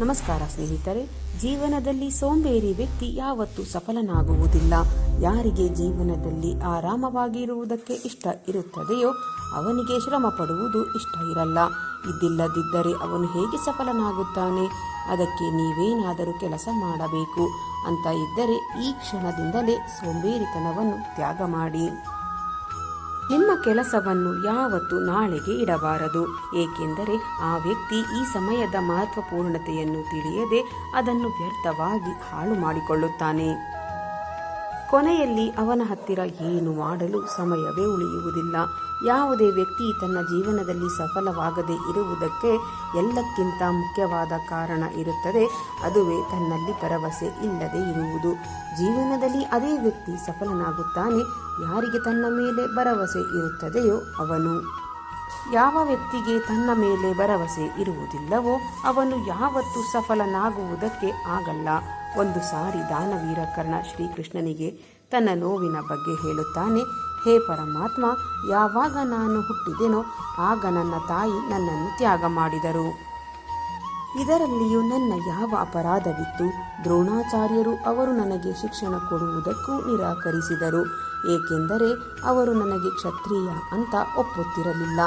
ನಮಸ್ಕಾರ ಸ್ನೇಹಿತರೆ. ಜೀವನದಲ್ಲಿ ಸೋಂಬೇರಿ ವ್ಯಕ್ತಿ ಯಾವತ್ತೂ ಸಫಲನಾಗುವುದಿಲ್ಲ. ಯಾರಿಗೆ ಜೀವನದಲ್ಲಿ ಆರಾಮವಾಗಿರುವುದಕ್ಕೆ ಇಷ್ಟ ಇರುತ್ತದೆಯೋ ಅವನಿಗೆ ಶ್ರಮ ಪಡುವುದು ಇಷ್ಟ ಇರಲ್ಲ. ಇದ್ದಿಲ್ಲದಿದ್ದರೆ ಅವನು ಹೇಗೆ ಸಫಲನಾಗುತ್ತಾನೆ? ಅದಕ್ಕೆ ನೀವೇನಾದರೂ ಕೆಲಸ ಮಾಡಬೇಕು ಅಂತ ಇದ್ದರೆ ಈ ಕ್ಷಣದಿಂದಲೇ ಸೋಂಬೇರಿತನವನ್ನು ತ್ಯಾಗ ಮಾಡಿ. ನಿಮ್ಮ ಕೆಲಸವನ್ನು ಯಾವತ್ತೂ ನಾಳೆಗೆ ಇಡಬಾರದು. ಏಕೆಂದರೆ ಆ ವ್ಯಕ್ತಿ ಈ ಸಮಯದ ಮಹತ್ವಪೂರ್ಣತೆಯನ್ನು ತಿಳಿಯದೆ ಅದನ್ನು ವ್ಯರ್ಥವಾಗಿ ಹಾಳು ಮಾಡಿಕೊಳ್ಳುತ್ತಾನೆ. ಕೊನೆಯಲ್ಲಿ ಅವನ ಹತ್ತಿರ ಏನು ಮಾಡಲು ಸಮಯವೇ ಉಳಿಯುವುದಿಲ್ಲ. ಯಾವುದೇ ವ್ಯಕ್ತಿ ತನ್ನ ಜೀವನದಲ್ಲಿ ಸಫಲವಾಗದೇ ಇರುವುದಕ್ಕೆ ಎಲ್ಲಕ್ಕಿಂತ ಮುಖ್ಯವಾದ ಕಾರಣ ಇರುತ್ತದೆ. ಅದುವೇ ತನ್ನಲ್ಲಿ ಭರವಸೆ ಇಲ್ಲದೆ ಇರುವುದು. ಜೀವನದಲ್ಲಿ ಅದೇ ವ್ಯಕ್ತಿ ಸಫಲನಾಗುತ್ತಾನೆ ಯಾರಿಗೆ ತನ್ನ ಮೇಲೆ ಭರವಸೆ ಇರುತ್ತದೆಯೋ ಅವನು. ಯಾವ ವ್ಯಕ್ತಿಗೆ ತನ್ನ ಮೇಲೆ ಭರವಸೆ ಇರುವುದಿಲ್ಲವೋ ಅವನು ಯಾವತ್ತೂ ಸಫಲನಾಗುವುದಕ್ಕೆ ಆಗಲ್ಲ. ಒಂದು ಸಾರಿ ದಾನವೀರ ಕರ್ಣ ಶ್ರೀಕೃಷ್ಣನಿಗೆ ತನ್ನ ನೋವಿನ ಬಗ್ಗೆ ಹೇಳುತ್ತಾನೆ. ಹೇ ಪರಮಾತ್ಮ, ಯಾವಾಗ ನಾನು ಹುಟ್ಟಿದೆನೋ ಆಗ ನನ್ನ ತಾಯಿ ನನ್ನನ್ನು ತ್ಯಾಗ ಮಾಡಿದರು. ಇದರಲ್ಲಿಯೂ ನನ್ನ ಯಾವ ಅಪರಾಧವಿತ್ತು? ದ್ರೋಣಾಚಾರ್ಯರು ಅವರು ನನಗೆ ಶಿಕ್ಷಣ ಕೊಡುವುದಕ್ಕೂ ನಿರಾಕರಿಸಿದರು. ಏಕೆಂದರೆ ಅವರು ನನಗೆ ಕ್ಷತ್ರಿಯ ಅಂತ ಒಪ್ಪುತ್ತಿರಲಿಲ್ಲ.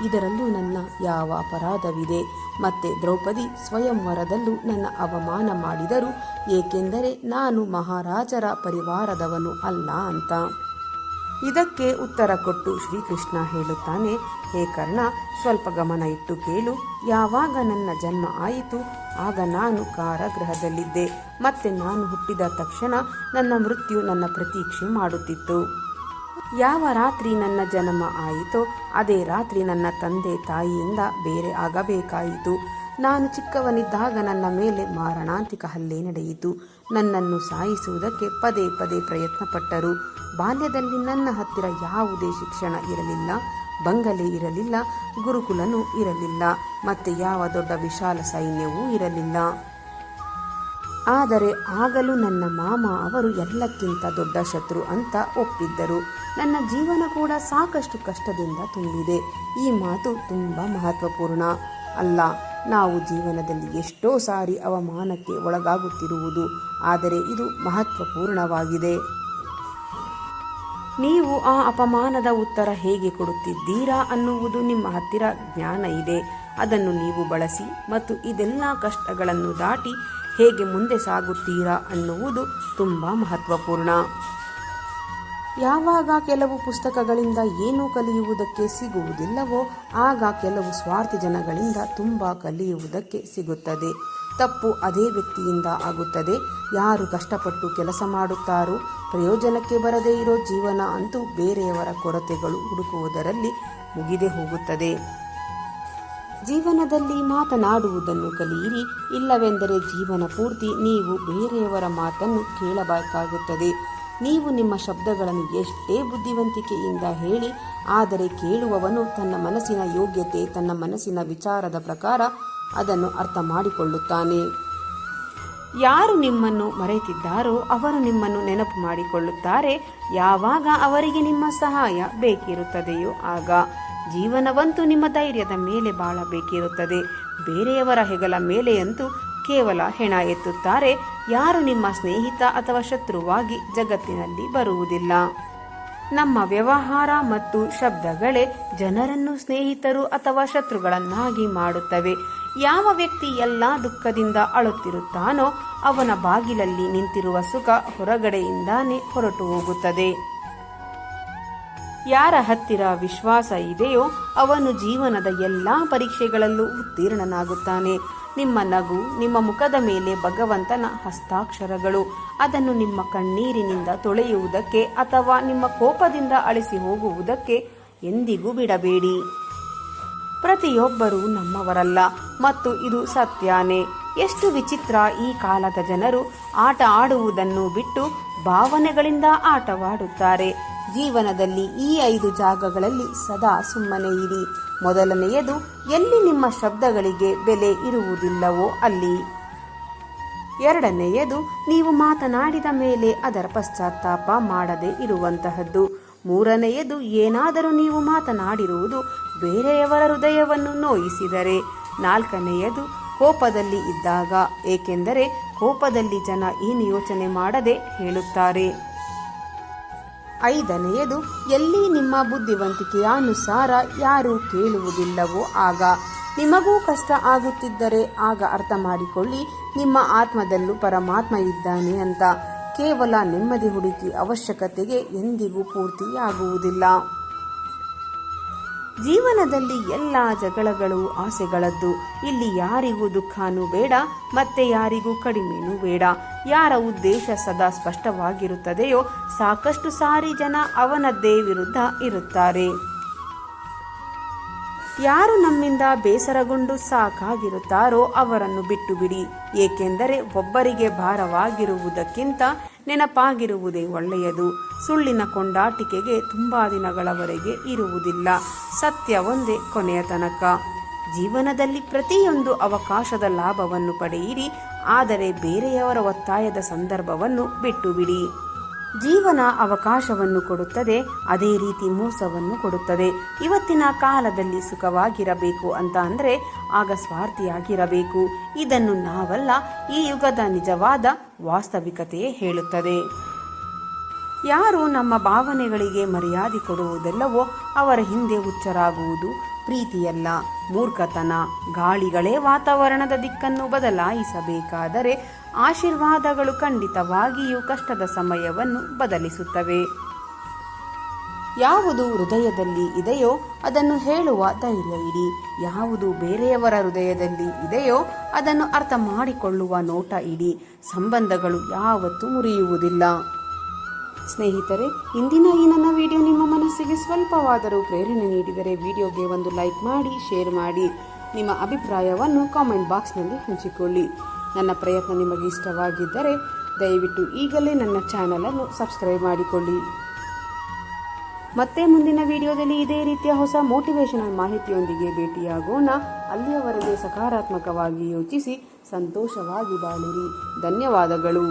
ಇದರಲ್ಲೂ ನನ್ನ ಯಾವ ಅಪರಾಧವಿದೆ? ಮತ್ತೆ ದ್ರೌಪದಿ ಸ್ವಯಂವರದಲ್ಲೂ ನನ್ನ ಅವಮಾನ ಮಾಡಿದರು. ಏಕೆಂದರೆ ನಾನು ಮಹಾರಾಜರ ಪರಿವಾರದವನು ಅಲ್ಲ ಅಂತ. ಇದಕ್ಕೆ ಉತ್ತರ ಕೊಟ್ಟು ಶ್ರೀಕೃಷ್ಣ ಹೇಳುತ್ತಾನೆ, ಹೇ ಕರ್ಣ, ಸ್ವಲ್ಪ ಗಮನ ಇಟ್ಟು ಕೇಳು. ಯಾವಾಗ ನನ್ನ ಜನ್ಮ ಆಯಿತು ಆಗ ನಾನು ಕಾರಾಗೃಹದಲ್ಲಿದ್ದೆ. ಮತ್ತೆ ನಾನು ಹುಟ್ಟಿದ ತಕ್ಷಣ ನನ್ನ ಮೃತ್ಯು ನನ್ನ ಪ್ರತೀಕ್ಷೆ ಮಾಡುತ್ತಿತ್ತು. ಯಾವ ರಾತ್ರಿ ನನ್ನ ಜನ್ಮ ಆಯಿತೋ ಅದೇ ರಾತ್ರಿ ನನ್ನ ತಂದೆ ತಾಯಿಯಿಂದ ಬೇರೆ ಆಗಬೇಕಾಯಿತು. ನಾನು ಚಿಕ್ಕವನಿದ್ದಾಗ ನನ್ನ ಮೇಲೆ ಮಾರಣಾಂತಿಕ ಹಲ್ಲೆ ನಡೆಯಿತು. ನನ್ನನ್ನು ಸಾಯಿಸುವುದಕ್ಕೆ ಪದೇ ಪದೇ ಪ್ರಯತ್ನಪಟ್ಟರು. ಬಾಲ್ಯದಲ್ಲಿ ನನ್ನ ಹತ್ತಿರ ಯಾವುದೇ ಶಿಕ್ಷಣ ಇರಲಿಲ್ಲ, ಬಂಗಲೆ ಇರಲಿಲ್ಲ, ಗುರುಕುಲನೂ ಇರಲಿಲ್ಲ, ಮತ್ತೆ ಯಾವ ದೊಡ್ಡ ವಿಶಾಲ ಸೈನ್ಯವೂ ಇರಲಿಲ್ಲ. ಆದರೆ ಆಗಲೂ ನನ್ನ ಮಾಮ ಅವರು ಎಲ್ಲಕ್ಕಿಂತ ದೊಡ್ಡ ಶತ್ರು ಅಂತ ಒಪ್ಪಿದ್ದರು. ನನ್ನ ಜೀವನ ಕೂಡ ಸಾಕಷ್ಟು ಕಷ್ಟದಿಂದ ತುಂಬಿದೆ. ಈ ಮಾತು ತುಂಬ ಮಹತ್ವಪೂರ್ಣ ಅಲ್ಲ. ನಾವು ಜೀವನದಲ್ಲಿ ಎಷ್ಟೋ ಸಾರಿ ಅವಮಾನಕ್ಕೆ ಒಳಗಾಗುತ್ತಿರುವುದು, ಆದರೆ ಇದು ಮಹತ್ವಪೂರ್ಣವಾಗಿದೆ. ನೀವು ಆ ಅಪಮಾನದ ಉತ್ತರ ಹೇಗೆ ಕೊಡುತ್ತಿದ್ದೀರಾ ಅನ್ನುವುದು ನಿಮ್ಮ ಹತ್ತಿರ ಜ್ಞಾನ ಇದೆ. ಅದನ್ನು ನೀವು ಬಳಸಿ ಮತ್ತು ಇದೆಲ್ಲ ಕಷ್ಟಗಳನ್ನು ದಾಟಿ ಹೇಗೆ ಮುಂದೆ ಸಾಗುತ್ತೀರಾ ಅನ್ನುವುದು ತುಂಬ ಮಹತ್ವಪೂರ್ಣ. ಯಾವಾಗ ಕೆಲವು ಪುಸ್ತಕಗಳಿಂದ ಏನೂ ಕಲಿಯುವುದಕ್ಕೆ ಸಿಗುವುದಿಲ್ಲವೋ ಆಗ ಕೆಲವು ಸ್ವಾರ್ಥಿ ಜನಗಳಿಂದ ತುಂಬ ಕಲಿಯುವುದಕ್ಕೆ ಸಿಗುತ್ತದೆ. ತಪ್ಪು ಅದೇ ವ್ಯಕ್ತಿಯಿಂದ ಆಗುತ್ತದೆ. ಯಾರು ಕಷ್ಟಪಟ್ಟು ಕೆಲಸ ಮಾಡುತ್ತಾರೋ ಪ್ರಯೋಜನಕ್ಕೆ ಬರದೇ ಇರೋ ಜೀವನ ಅಂತೂ ಬೇರೆಯವರ ಕೊರತೆಗಳು ಹುಡುಕುವುದರಲ್ಲಿ ಮುಗಿದೇ ಹೋಗುತ್ತದೆ. ಜೀವನದಲ್ಲಿ ಮಾತನಾಡುವುದನ್ನು ಕಲಿಯಿರಿ. ಇಲ್ಲವೆಂದರೆ ಜೀವನ ಪೂರ್ತಿ ನೀವು ಬೇರೆಯವರ ಮಾತನ್ನು ಕೇಳಬೇಕಾಗುತ್ತದೆ. ನೀವು ನಿಮ್ಮ ಶಬ್ದಗಳನ್ನು ಎಷ್ಟೇ ಬುದ್ಧಿವಂತಿಕೆಯಿಂದ ಹೇಳಿ, ಆದರೆ ಕೇಳುವವನು ತನ್ನ ಮನಸ್ಸಿನ ಯೋಗ್ಯತೆ, ತನ್ನ ಮನಸ್ಸಿನ ವಿಚಾರದ ಪ್ರಕಾರ ಅದನ್ನು ಅರ್ಥ ಮಾಡಿಕೊಳ್ಳುತ್ತಾನೆ. ಯಾರು ನಿಮ್ಮನ್ನು ಮರೆತಿದ್ದಾರೋ ಅವರು ನಿಮ್ಮನ್ನು ನೆನಪು ಮಾಡಿಕೊಳ್ಳುತ್ತಾರೆ ಯಾವಾಗ ಅವರಿಗೆ ನಿಮ್ಮ ಸಹಾಯ ಬೇಕಿರುತ್ತದೆಯೋ ಆಗ. ಜೀವನವಂತೂ ನಿಮ್ಮ ಧೈರ್ಯದ ಮೇಲೆ ಬಾಳಬೇಕಿರುತ್ತದೆ. ಬೇರೆಯವರ ಹೆಗಲ ಮೇಲೆಯಂತೂ ಕೇವಲ ಹೆಣ ಎತ್ತುತ್ತಾರೆ. ಯಾರು ನಿಮ್ಮ ಸ್ನೇಹಿತ ಅಥವಾ ಶತ್ರುವಾಗಿ ಜಗತ್ತಿನಲ್ಲಿ ಬರುವುದಿಲ್ಲ. ನಮ್ಮ ವ್ಯವಹಾರ ಮತ್ತು ಶಬ್ದಗಳೇ ಜನರನ್ನು ಸ್ನೇಹಿತರು ಅಥವಾ ಶತ್ರುಗಳನ್ನಾಗಿ ಮಾಡುತ್ತವೆ. ಯಾವ ವ್ಯಕ್ತಿ ಎಲ್ಲ ದುಃಖದಿಂದ ಅಳುತ್ತಿರುತ್ತಾನೋ ಅವನ ಬಾಗಿಲಲ್ಲಿ ನಿಂತಿರುವ ಸುಖ ಹೊರಗಡೆಯಿಂದಾನೇ ಹೊರಟು ಹೋಗುತ್ತದೆ. ಯಾರ ಹತ್ತಿರ ವಿಶ್ವಾಸ ಇದೆಯೋ ಅವನು ಜೀವನದ ಎಲ್ಲ ಪರೀಕ್ಷೆಗಳಲ್ಲೂ ಉತ್ತೀರ್ಣನಾಗುತ್ತಾನೆ. ನಿಮ್ಮ ನಗು, ನಿಮ್ಮ ಮುಖದ ಮೇಲೆ ಭಗವಂತನ ಹಸ್ತಾಕ್ಷರಗಳು. ಅದನ್ನು ನಿಮ್ಮ ಕಣ್ಣೀರಿನಿಂದ ತೊಳೆಯುವುದಕ್ಕೆ ಅಥವಾ ನಿಮ್ಮ ಕೋಪದಿಂದ ಅಳಿಸಿ ಹೋಗುವುದಕ್ಕೆ ಎಂದಿಗೂ ಬಿಡಬೇಡಿ. ಪ್ರತಿಯೊಬ್ಬರೂ ನಮ್ಮವರಲ್ಲ ಮತ್ತು ಇದು ಸತ್ಯಾನೇ. ಎಷ್ಟು ವಿಚಿತ್ರ! ಈ ಕಾಲದ ಜನರು ಆಟ ಆಡುವುದನ್ನು ಬಿಟ್ಟು ಭಾವನೆಗಳಿಂದ ಆಟವಾಡುತ್ತಾರೆ. ಜೀವನದಲ್ಲಿ ಈ 5 ಜಾಗಗಳಲ್ಲಿ ಸದಾ ಸುಮ್ಮನೆ ಇರಿ. ಮೊದಲನೆಯದು, ಎಲ್ಲಿ ನಿಮ್ಮ ಶಬ್ದಗಳಿಗೆ ಬೆಲೆ ಇರುವುದಿಲ್ಲವೋ ಅಲ್ಲಿ. ಎರಡನೆಯದು, ನೀವು ಮಾತನಾಡಿದ ಮೇಲೆ ಅದರ ಪಶ್ಚಾತ್ತಾಪ ಮಾಡದೇ ಇರುವಂತಹದ್ದು. ಮೂರನೆಯದು, ಏನಾದರೂ ನೀವು ಮಾತನಾಡಿರುವುದು ಬೇರೆಯವರ ಹೃದಯವನ್ನು ನೋಯಿಸಿದರೆ. ನಾಲ್ಕನೆಯದು, ಕೋಪದಲ್ಲಿ ಇದ್ದಾಗ, ಏಕೆಂದರೆ ಕೋಪದಲ್ಲಿ ಜನ ಏನು ಯೋಚನೆ ಮಾಡದೆ ಹೇಳುತ್ತಾರೆ. 5ನೇಯದು, ಎಲ್ಲಿ ನಿಮ್ಮ ಬುದ್ಧಿವಂತಿಕೆಯ ಅನುಸಾರ ಯಾರೂ ಕೇಳುವುದಿಲ್ಲವೋ ಆಗ. ನಿಮಗೂ ಕಷ್ಟ ಆಗುತ್ತಿದ್ದರೆ ಆಗ ಅರ್ಥ ಮಾಡಿಕೊಳ್ಳಿ, ನಿಮ್ಮ ಆತ್ಮದಲ್ಲೂ ಪರಮಾತ್ಮ ಇದ್ದಾನೆ ಅಂತ. ಕೇವಲ ನೆಮ್ಮದಿ ಹುಡುಕಿ ಅವಶ್ಯಕತೆಗೆ ಎಂದಿಗೂ ಪೂರ್ತಿಯಾಗುವುದಿಲ್ಲ. ಜೀವನದಲ್ಲಿ ಎಲ್ಲ ಜಗಳಗಳು ಆಸೆಗಳದ್ದು. ಇಲ್ಲಿ ಯಾರಿಗೂ ದುಃಖನೂ ಬೇಡ, ಮತ್ತೆ ಯಾರಿಗೂ ಕಡಿಮೆನೂ ಬೇಡ. ಯಾರ ಉದ್ದೇಶ ಸದಾ ಸ್ಪಷ್ಟವಾಗಿರುತ್ತದೆಯೋ ಸಾಕಷ್ಟು ಸಾರಿ ಜನ ಅವನದ್ದೇ ವಿರುದ್ಧ ಇರುತ್ತಾರೆ. ಯಾರು ನಮ್ಮಿಂದ ಬೇಸರಗೊಂಡು ಸಾಕಾಗಿರುತ್ತಾರೋ ಅವರನ್ನು ಬಿಟ್ಟು ಬಿಡಿ, ಏಕೆಂದರೆ ಒಬ್ಬರಿಗೆ ಭಾರವಾಗಿರುವುದಕ್ಕಿಂತ ನೆನಪಾಗಿರುವುದೇ ಒಳ್ಳೆಯದು. ಸುಳ್ಳಿನ ಕೊಂಡಾಟಿಕೆಗೆ ತುಂಬಾ ದಿನಗಳವರೆಗೆ ಇರುವುದಿಲ್ಲ. ಸತ್ಯ ಒಂದೇ ಕೊನೆಯ ತನಕ. ಜೀವನದಲ್ಲಿ ಪ್ರತಿಯೊಂದು ಅವಕಾಶದ ಲಾಭವನ್ನು ಪಡೆಯಿರಿ, ಆದರೆ ಬೇರೆಯವರ ಒತ್ತಾಯದ ಸಂದರ್ಭವನ್ನು ಬಿಟ್ಟು ಬಿಡಿ. ಜೀವನ ಅವಕಾಶವನ್ನು ಕೊಡುತ್ತದೆ, ಅದೇ ರೀತಿ ಮೋಸವನ್ನು ಕೊಡುತ್ತದೆ. ಇವತ್ತಿನ ಕಾಲದಲ್ಲಿ ಸುಖವಾಗಿರಬೇಕು ಅಂತ ಅಂದರೆ ಆಗ ಸ್ವಾರ್ಥಿಯಾಗಿರಬೇಕು. ಇದನ್ನು ನಾವಲ್ಲ, ಈ ಯುಗದ ನಿಜವಾದ ವಾಸ್ತವಿಕತೆಯೇ ಹೇಳುತ್ತದೆ. ಯಾರು ನಮ್ಮ ಭಾವನೆಗಳಿಗೆ ಮರ್ಯಾದೆ ಕೊಡುವುದೆಲ್ಲವೋ ಅವರ ಹಿಂದೆ ಹುಚ್ಚರಾಗುವುದು ಪ್ರೀತಿಯಲ್ಲ, ಮೂರ್ಖತನ. ಗಾಳಿಗಳೇ ವಾತಾವರಣದ ದಿಕ್ಕನ್ನು ಬದಲಾಯಿಸಬೇಕಾದರೆ ಆಶೀರ್ವಾದಗಳು ಖಂಡಿತವಾಗಿಯೂ ಕಷ್ಟದ ಸಮಯವನ್ನು ಬದಲಿಸುತ್ತವೆ. ಯಾವುದು ಹೃದಯದಲ್ಲಿ ಇದೆಯೋ ಅದನ್ನು ಹೇಳುವ ಧೈರ್ಯ ಇಡಿ. ಯಾವುದು ಬೇರೆಯವರ ಹೃದಯದಲ್ಲಿ ಇದೆಯೋ ಅದನ್ನು ಅರ್ಥ ಮಾಡಿಕೊಳ್ಳುವ ನೋಟ ಇಡಿ. ಸಂಬಂಧಗಳು ಯಾವತ್ತೂ ಮುರಿಯುವುದಿಲ್ಲ. ಸ್ನೇಹಿತರೆ, ಇಂದಿನ ಈ ನನ್ನ ವಿಡಿಯೋ ನಿಮ್ಮ ಮನಸ್ಸಿಗೆ ಸ್ವಲ್ಪವಾದರೂ ಪ್ರೇರಣೆ ನೀಡಿದರೆ ವಿಡಿಯೋಗೆ ಒಂದು ಲೈಕ್ ಮಾಡಿ, ಶೇರ್ ಮಾಡಿ. ನಿಮ್ಮ ಅಭಿಪ್ರಾಯವನ್ನು ಕಾಮೆಂಟ್ ಬಾಕ್ಸ್ನಲ್ಲಿ ಹಂಚಿಕೊಳ್ಳಿ. ನನ್ನ ಪ್ರಯತ್ನ ನಿಮಗೆ ಇಷ್ಟವಾಗಿದ್ದರೆ ದಯವಿಟ್ಟು ಈಗಲೇ ನನ್ನ ಚಾನಲನ್ನು ಸಬ್ಸ್ಕ್ರೈಬ್ ಮಾಡಿಕೊಳ್ಳಿ. ಮತ್ತೆ ಮುಂದಿನ ವಿಡಿಯೋದಲ್ಲಿ ಇದೇ ರೀತಿಯ ಹೊಸ ಮೋಟಿವೇಶನಲ್ ಮಾಹಿತಿಯೊಂದಿಗೆ ಭೇಟಿಯಾಗೋಣ. ಅಲ್ಲಿಯವರೆಗೆ ಸಕಾರಾತ್ಮಕವಾಗಿ ಯೋಚಿಸಿ ಸಂತೋಷವಾಗಿ ಬಾಳಿರಿ. ಧನ್ಯವಾದಗಳು.